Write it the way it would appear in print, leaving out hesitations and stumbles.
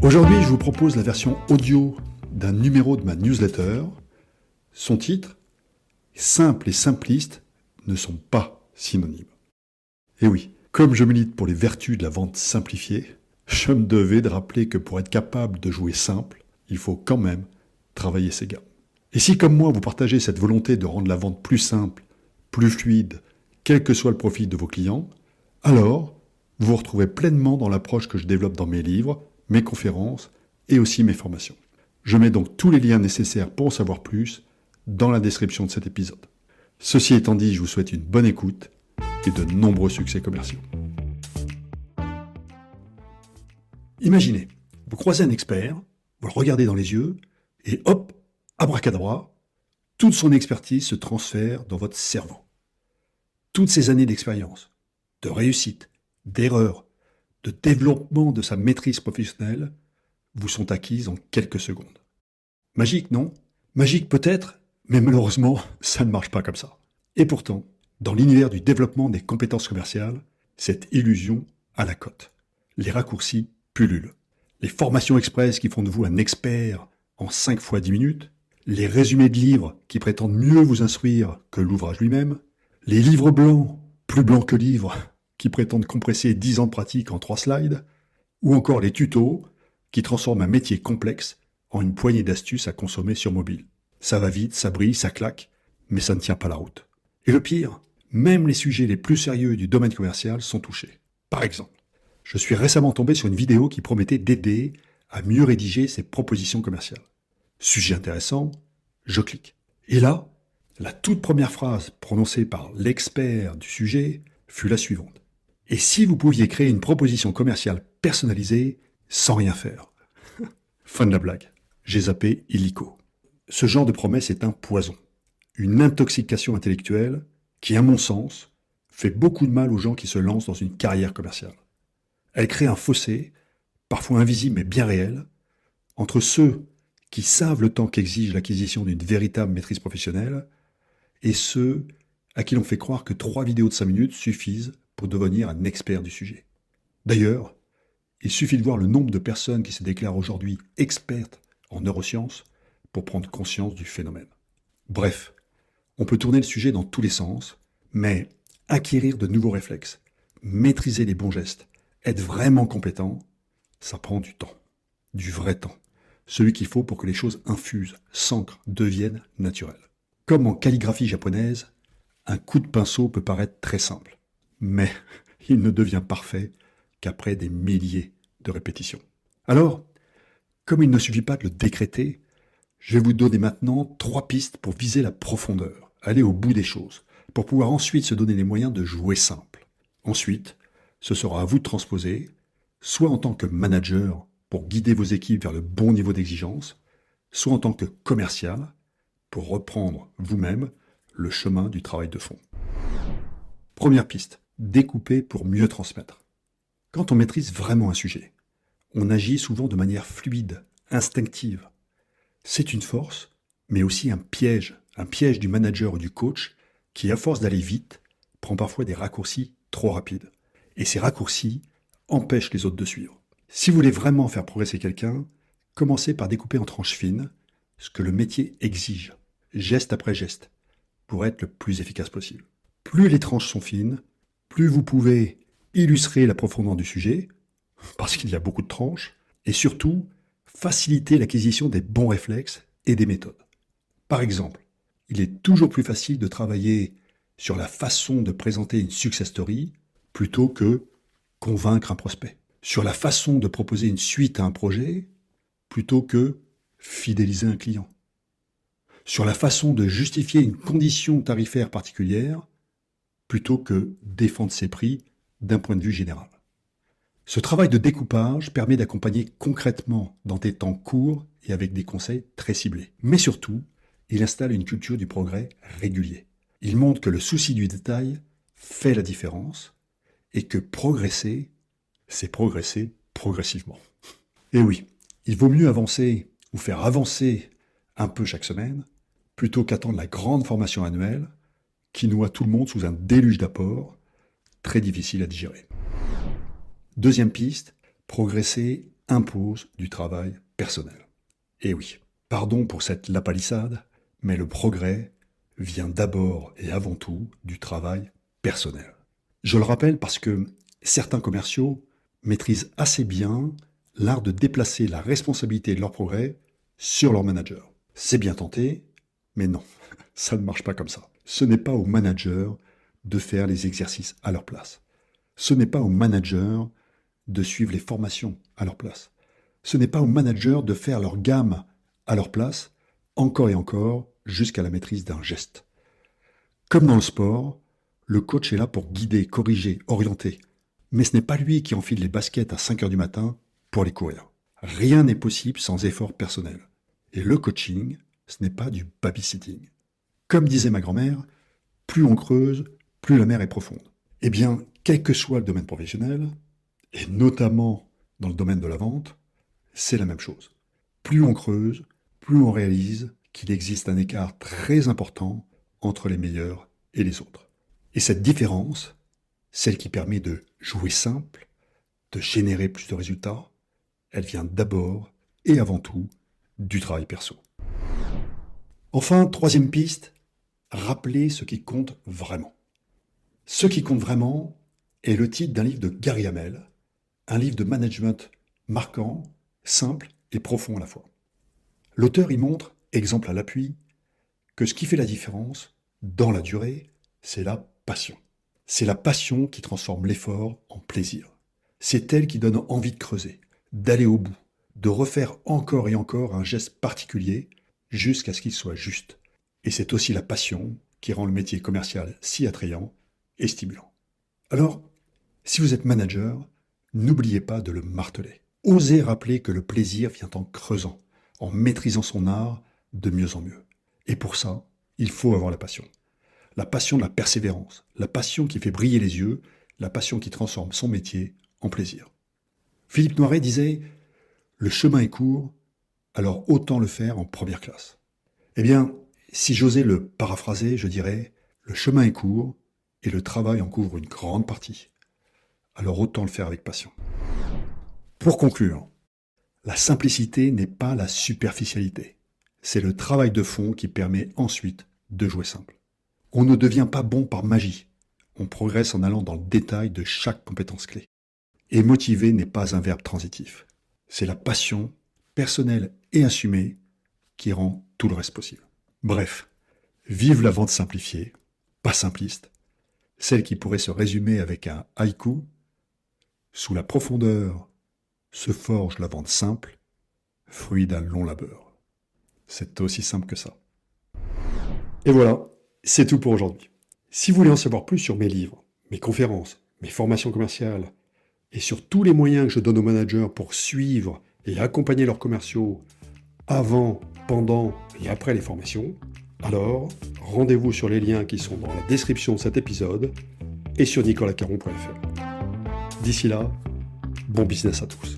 Aujourd'hui, je vous propose la version audio d'un numéro de ma newsletter. Son titre, Simple et simpliste ne sont pas synonymes. Et oui, comme je milite pour les vertus de la vente simplifiée, je me devais de rappeler que pour être capable de jouer simple, il faut quand même travailler ses gammes. Et si comme moi, vous partagez cette volonté de rendre la vente plus simple, plus fluide, quel que soit le profil de vos clients, alors vous vous retrouvez pleinement dans l'approche que je développe dans mes livres, mes conférences et aussi mes formations. Je mets donc tous les liens nécessaires pour en savoir plus dans la description de cet épisode. Ceci étant dit, je vous souhaite une bonne écoute et de nombreux succès commerciaux. Imaginez, vous croisez un expert, vous le regardez dans les yeux et hop, abracadabra, toute son expertise se transfère dans votre cerveau. Toutes ces années d'expérience, de réussite, d'erreur, de développement de sa maîtrise professionnelle vous sont acquises en quelques secondes. Magique, non? Magique peut-être, mais malheureusement, ça ne marche pas comme ça. Et pourtant, dans l'univers du développement des compétences commerciales, cette illusion a la cote. Les raccourcis pullulent. Les formations express qui font de vous un expert en 5 fois 10 minutes, les résumés de livres qui prétendent mieux vous instruire que l'ouvrage lui-même, les livres blancs, plus blancs que livres, qui prétendent compresser 10 ans de pratique en 3 slides, ou encore les tutos qui transforment un métier complexe en une poignée d'astuces à consommer sur mobile. Ça va vite, ça brille, ça claque, mais ça ne tient pas la route. Et le pire, même les sujets les plus sérieux du domaine commercial sont touchés. Par exemple, je suis récemment tombé sur une vidéo qui promettait d'aider à mieux rédiger ses propositions commerciales. Sujet intéressant, je clique. Et là, la toute première phrase prononcée par l'expert du sujet fut la suivante. Et si vous pouviez créer une proposition commerciale personnalisée sans rien faire? Fin de la blague. J'ai zappé illico. Ce genre de promesse est un poison. Une intoxication intellectuelle qui, à mon sens, fait beaucoup de mal aux gens qui se lancent dans une carrière commerciale. Elle crée un fossé, parfois invisible mais bien réel, entre ceux qui savent le temps qu'exige l'acquisition d'une véritable maîtrise professionnelle et ceux à qui l'on fait croire que 3 vidéos de 5 minutes suffisent pour devenir un expert du sujet. D'ailleurs, il suffit de voir le nombre de personnes qui se déclarent aujourd'hui expertes en neurosciences pour prendre conscience du phénomène. Bref, on peut tourner le sujet dans tous les sens, mais acquérir de nouveaux réflexes, maîtriser les bons gestes, être vraiment compétent, ça prend du temps. Du vrai temps. Celui qu'il faut pour que les choses infusent, s'ancrent, deviennent naturelles. Comme en calligraphie japonaise, un coup de pinceau peut paraître très simple, mais il ne devient parfait qu'après des milliers de répétitions. Alors, comme il ne suffit pas de le décréter, je vais vous donner maintenant 3 pistes pour viser la profondeur, aller au bout des choses, pour pouvoir ensuite se donner les moyens de jouer simple. Ensuite, ce sera à vous de transposer, soit en tant que manager pour guider vos équipes vers le bon niveau d'exigence, soit en tant que commercial pour reprendre vous-même le chemin du travail de fond. Première piste, découper pour mieux transmettre. Quand on maîtrise vraiment un sujet, on agit souvent de manière fluide, instinctive. C'est une force, mais aussi un piège du manager ou du coach qui, à force d'aller vite, prend parfois des raccourcis trop rapides. Et ces raccourcis empêchent les autres de suivre. Si vous voulez vraiment faire progresser quelqu'un, commencez par découper en tranches fines ce que le métier exige, geste après geste, pour être le plus efficace possible. Plus les tranches sont fines, plus vous pouvez illustrer la profondeur du sujet, parce qu'il y a beaucoup de tranches, et surtout, faciliter l'acquisition des bons réflexes et des méthodes. Par exemple, il est toujours plus facile de travailler sur la façon de présenter une success story plutôt que convaincre un prospect. Sur la façon de proposer une suite à un projet plutôt que fidéliser un client. Sur la façon de justifier une condition tarifaire particulière plutôt que défendre ses prix d'un point de vue général. Ce travail de découpage permet d'accompagner concrètement dans des temps courts et avec des conseils très ciblés. Mais surtout, il installe une culture du progrès régulier. Il montre que le souci du détail fait la différence et que progresser, c'est progresser progressivement. Et oui, il vaut mieux avancer ou faire avancer un peu chaque semaine plutôt qu'attendre la grande formation annuelle qui noie tout le monde sous un déluge d'apports très difficile à digérer. Deuxième piste, progresser impose du travail personnel. Et oui, pardon pour cette lapalissade, mais le progrès vient d'abord et avant tout du travail personnel. Je le rappelle parce que certains commerciaux maîtrisent assez bien l'art de déplacer la responsabilité de leur progrès sur leur manager. C'est bien tenté, mais non, ça ne marche pas comme ça. Ce n'est pas au manager de faire les exercices à leur place. Ce n'est pas au manager de suivre les formations à leur place. Ce n'est pas au manager de faire leur gamme à leur place, encore et encore, jusqu'à la maîtrise d'un geste. Comme dans le sport, le coach est là pour guider, corriger, orienter. Mais ce n'est pas lui qui enfile les baskets à 5 heures du matin pour les courir. Rien n'est possible sans effort personnel. Et le coaching, ce n'est pas du babysitting. Comme disait ma grand-mère, plus on creuse, plus la mer est profonde. Eh bien, quel que soit le domaine professionnel, et notamment dans le domaine de la vente, c'est la même chose. Plus on creuse, plus on réalise qu'il existe un écart très important entre les meilleurs et les autres. Et cette différence, celle qui permet de jouer simple, de générer plus de résultats, elle vient d'abord et avant tout du travail perso. Enfin, troisième piste, rappeler ce qui compte vraiment. Ce qui compte vraiment est le titre d'un livre de Gary Hamel, un livre de management marquant, simple et profond à la fois. L'auteur y montre, exemple à l'appui, que ce qui fait la différence, dans la durée, c'est la passion. C'est la passion qui transforme l'effort en plaisir. C'est elle qui donne envie de creuser, d'aller au bout, de refaire encore et encore un geste particulier jusqu'à ce qu'il soit juste. Et c'est aussi la passion qui rend le métier commercial si attrayant et stimulant. Alors, si vous êtes manager, n'oubliez pas de le marteler. Osez rappeler que le plaisir vient en creusant, en maîtrisant son art de mieux en mieux. Et pour ça, il faut avoir la passion. La passion de la persévérance, la passion qui fait briller les yeux, la passion qui transforme son métier en plaisir. Philippe Noiret disait « Le chemin est court, alors autant le faire en première classe ». Eh bien, si j'osais le paraphraser, je dirais « Le chemin est court et le travail en couvre une grande partie. Alors autant le faire avec passion ». Pour conclure, la simplicité n'est pas la superficialité. C'est le travail de fond qui permet ensuite de jouer simple. On ne devient pas bon par magie. On progresse en allant dans le détail de chaque compétence clé. Et motiver n'est pas un verbe transitif. C'est la passion, personnelle et assumée, qui rend tout le reste possible. Bref, vive la vente simplifiée, pas simpliste, celle qui pourrait se résumer avec un haïku. Sous la profondeur se forge la vente simple, fruit d'un long labeur. C'est aussi simple que ça. Et voilà, c'est tout pour aujourd'hui. Si vous voulez en savoir plus sur mes livres, mes conférences, mes formations commerciales, et sur tous les moyens que je donne aux managers pour suivre et accompagner leurs commerciaux avant, pendant et après les formations, alors rendez-vous sur les liens qui sont dans la description de cet épisode et sur nicolascaron.fr. D'ici là, bon business à tous.